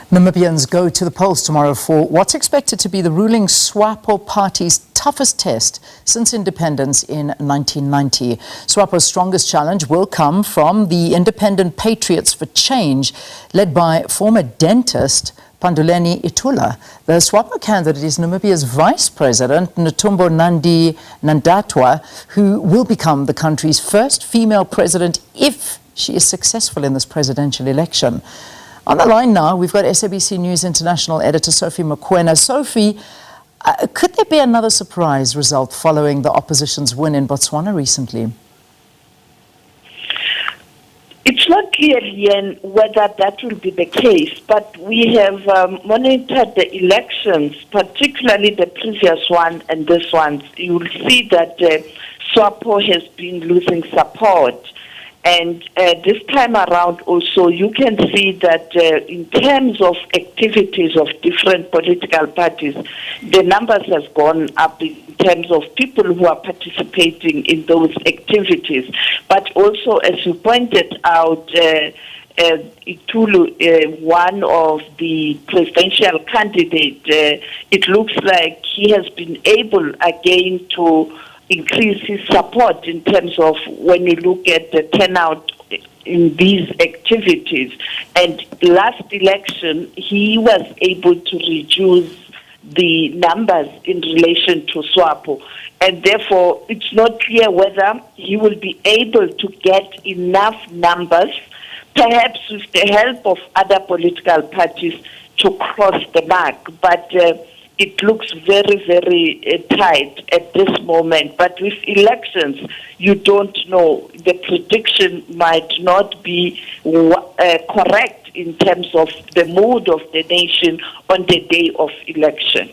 Namibians go to the polls tomorrow for what's expected to be the ruling SWAPO Party's toughest test since independence in 1990. SWAPO's strongest challenge will come from the Independent Patriots for Change, led by former dentist Panduleni Itula. The SWAPO candidate is Namibia's Vice President, Netumbo Nandi Nandatwa, who will become the country's first female president if she is successful in this presidential election. On the line now, we've got SABC News International Editor Sophie Mokoena. Sophie, could there be another surprise result following the opposition's win in Botswana recently? It's not clear yet whether that will be the case, but we have monitored the elections, particularly the previous one and this one. You will see that SWAPO has been losing support. And this time around also, you can see that in terms of activities of different political parties, the numbers have gone up in terms of people who are participating in those activities. But also, as you pointed out, Itulu, one of the presidential candidates, it looks like he has been able again to increase his support in terms of when you look at the turnout in these activities. And last election, he was able to reduce the numbers in relation to SWAPO. And therefore, it's not clear whether he will be able to get enough numbers, perhaps with the help of other political parties, to cross the mark. But it looks very, very tight at this moment. But with elections, you don't know. The prediction might not be correct in terms of the mood of the nation on the day of election.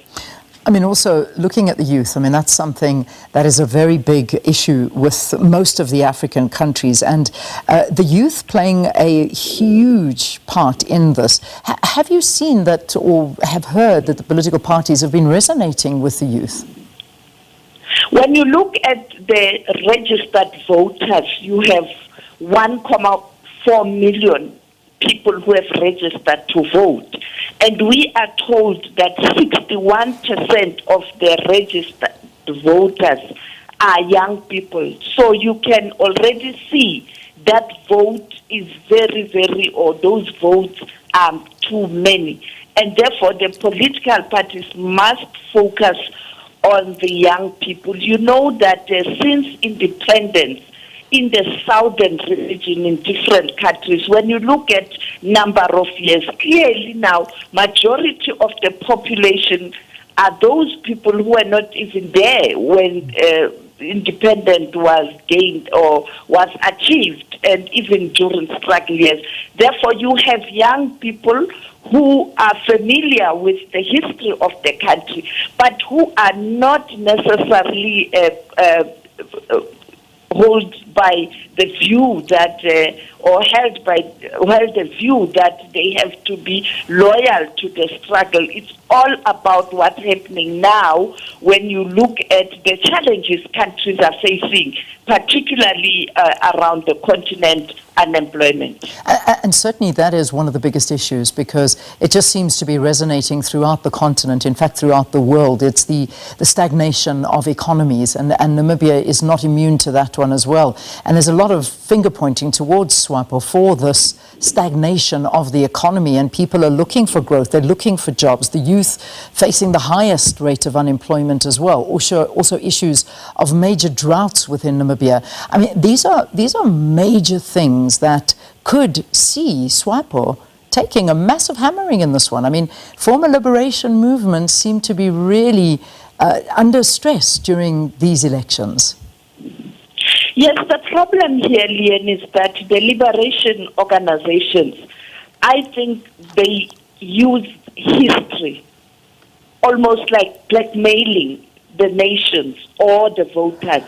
I mean, also looking at the youth, I mean, that's something that is a very big issue with most of the African countries, and the youth playing a huge part in this. Have you seen that or have heard that the political parties have been resonating with the youth? When you look at the registered voters, you have 1.4 million people who have registered to vote. And we are told that 61% of the registered voters are young people. So you can already see that vote is those votes are too many. And therefore the political parties must focus on the young people. You know that since independence, in the southern region in different countries, when you look at number of years, clearly now majority of the population are those people who were not even there when independence was gained or was achieved, and even during struggle years. Therefore, you have young people who are familiar with the history of the country, but who are not necessarily hold by the view that, or held the view that they have to be loyal to the struggle. It's all about what's happening now when you look at the challenges countries are facing, particularly around the continent, unemployment. And certainly that is one of the biggest issues, because it just seems to be resonating throughout the continent, in fact throughout the world. It's the stagnation of economies, and Namibia is not immune to that one as well. And there's a lot of finger pointing towards SWAPO for this stagnation of the economy, and people are looking for growth, they're looking for jobs. The youth facing the highest rate of unemployment as well. Also issues of major droughts within Namibia. I mean, these are major things that could see SWAPO taking a massive hammering in this one. I mean, former liberation movements seem to be really under stress during these elections. Yes, the problem here, Lian, is that the liberation organizations, I think they use history, almost like blackmailing the nations or the voters.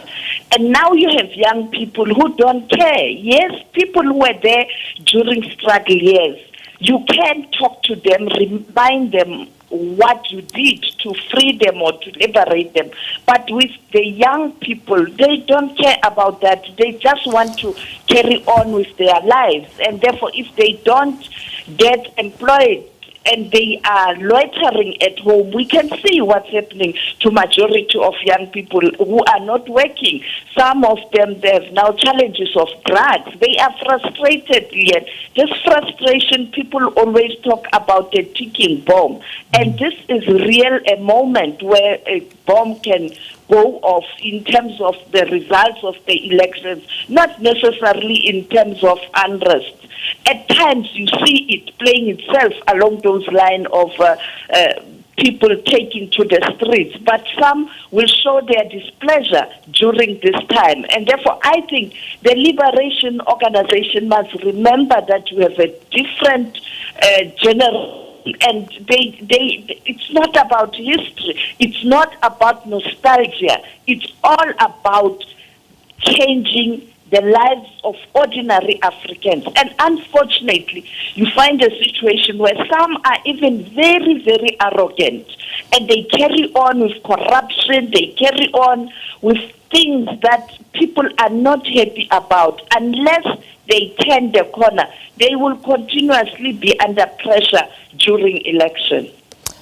And now you have young people who don't care. Yes, people who were there during struggle years. You can talk to them, remind them what you did to free them or to liberate them. But with the young people, they don't care about that. They just want to carry on with their lives. And therefore, if they don't get employed and they are loitering at home. We can see what's happening to majority of young people who are not working. Some of them, they have now challenges of drugs. They are frustrated yet. This frustration, people always talk about a ticking bomb. And this is real a moment where a bomb can go off in terms of the results of the elections, not necessarily in terms of unrest. At times you see it playing itself along those lines of people taking to the streets, but some will show their displeasure during this time. And therefore, I think the Liberation Organization must remember that we have a different general, and it's not about history, it's not about nostalgia, it's all about changing the lives of ordinary Africans. And unfortunately, you find a situation where some are even very, very arrogant, and they carry on with corruption, they carry on with things that people are not happy about. Unless they turn the corner, they will continuously be under pressure during election.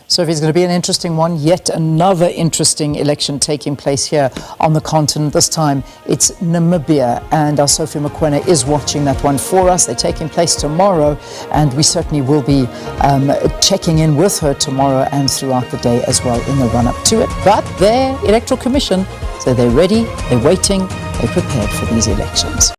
Sophie, it's going to be an interesting one. Yet another interesting election taking place here on the continent. This time it's Namibia, and our Sophie Mokoena is watching that one for us. They're taking place tomorrow, and we certainly will be checking in with her tomorrow and throughout the day as well in the run-up to it. But their Electoral Commission, so they're ready, they're waiting, they're prepared for these elections.